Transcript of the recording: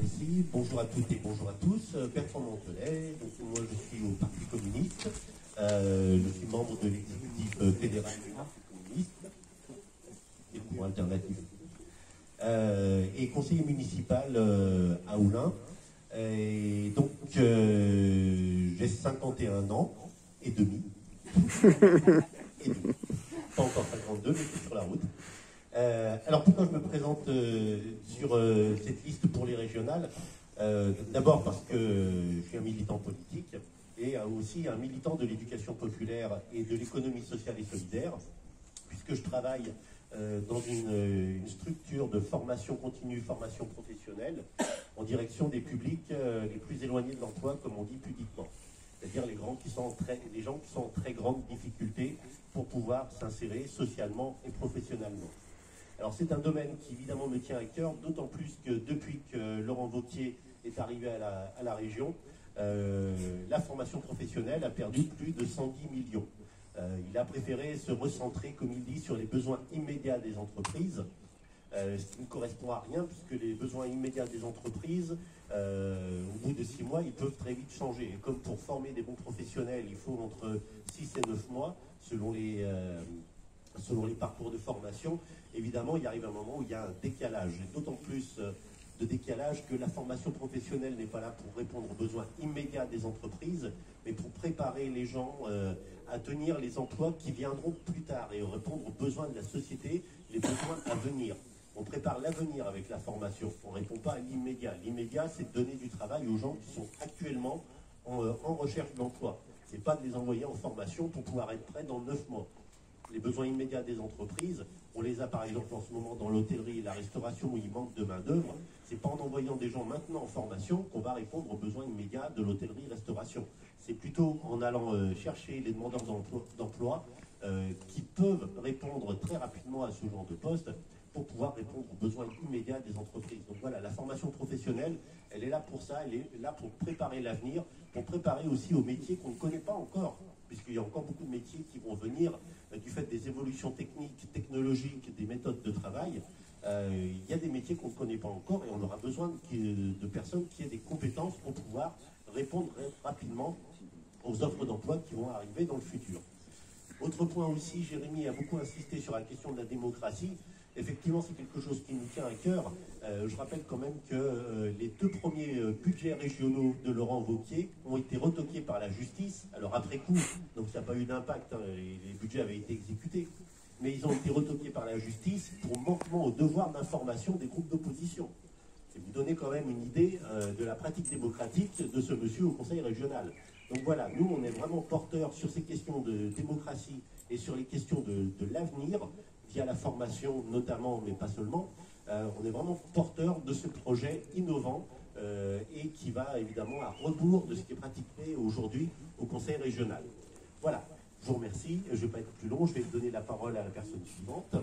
merci. Bonjour à toutes et bonjour à tous. Bertrand Mantelet, donc moi je suis au Parti communiste. Je suis membre de l'exécutif fédéral du Parti communiste et pour alternative. Et conseiller municipal à Oulin. Et donc j'ai 51 ans et demi. Et demi. Pas encore 52, mais je suis sur la route. Alors pourquoi je me présente sur cette liste pour les régionales? D'abord parce que je suis un militant politique et aussi un militant de l'éducation populaire et de l'économie sociale et solidaire, puisque je travaille dans une structure de formation continue, formation professionnelle, en direction des publics les plus éloignés de l'emploi, comme on dit pudiquement. C'est-à-dire les gens qui sont en très grande difficulté pour pouvoir s'insérer socialement et professionnellement. Alors c'est un domaine qui évidemment me tient à cœur, d'autant plus que depuis que Laurent Wauquiez est arrivé à la région, la formation professionnelle a perdu plus de 110 millions. Il a préféré se recentrer, comme il dit, sur les besoins immédiats des entreprises, ce qui ne correspond à rien, puisque les besoins immédiats des entreprises, au bout de 6 mois, ils peuvent très vite changer. Et comme pour former des bons professionnels, il faut entre 6 et 9 mois, selon les parcours de formation, évidemment, il arrive un moment où il y a un décalage, et d'autant plus de décalage que la formation professionnelle n'est pas là pour répondre aux besoins immédiats des entreprises, mais pour préparer les gens à tenir les emplois qui viendront plus tard et répondre aux besoins de la société, les besoins à venir. On prépare l'avenir avec la formation, on ne répond pas à l'immédiat. L'immédiat, c'est de donner du travail aux gens qui sont actuellement en recherche d'emploi. Ce n'est pas de les envoyer en formation pour pouvoir être prêts dans 9 mois. Les besoins immédiats des entreprises, on les a par exemple en ce moment dans l'hôtellerie et la restauration où il manque de main d'œuvre. C'est pas en envoyant des gens maintenant en formation qu'on va répondre aux besoins immédiats de l'hôtellerie-restauration. C'est plutôt en allant chercher les demandeurs d'emploi qui peuvent répondre très rapidement à ce genre de poste pour pouvoir répondre aux besoins immédiats des entreprises. Donc voilà, la formation professionnelle, elle est là pour ça, elle est là pour préparer l'avenir, pour préparer aussi aux métiers qu'on ne connaît pas encore, puisqu'il y a encore beaucoup de métiers qui vont venir du fait des évolutions techniques, technologiques, des méthodes de travail. Il y a des métiers qu'on ne connaît pas encore et on aura besoin de personnes qui aient des compétences pour pouvoir répondre rapidement aux offres d'emploi qui vont arriver dans le futur. Autre point aussi, Jérémy a beaucoup insisté sur la question de la démocratie. Effectivement, c'est quelque chose qui nous tient à cœur. Je rappelle quand même que les 2 premiers budgets régionaux de Laurent Wauquiez ont été retoqués par la justice. Alors après coup, donc ça n'a pas eu d'impact, hein, les budgets avaient été exécutés, mais ils ont été retoqués par la justice pour manquement au devoir d'information des groupes d'opposition. C'est vous donner quand même une idée de la pratique démocratique de ce monsieur au Conseil régional. Donc voilà, nous on est vraiment porteurs sur ces questions de démocratie et sur les questions de l'avenir, via la formation notamment, mais pas seulement. On est vraiment porteur de ce projet innovant et qui va évidemment à rebours de ce qui est pratiqué aujourd'hui au Conseil régional. Voilà, je vous remercie. Je ne vais pas être plus long, je vais donner la parole à la personne suivante.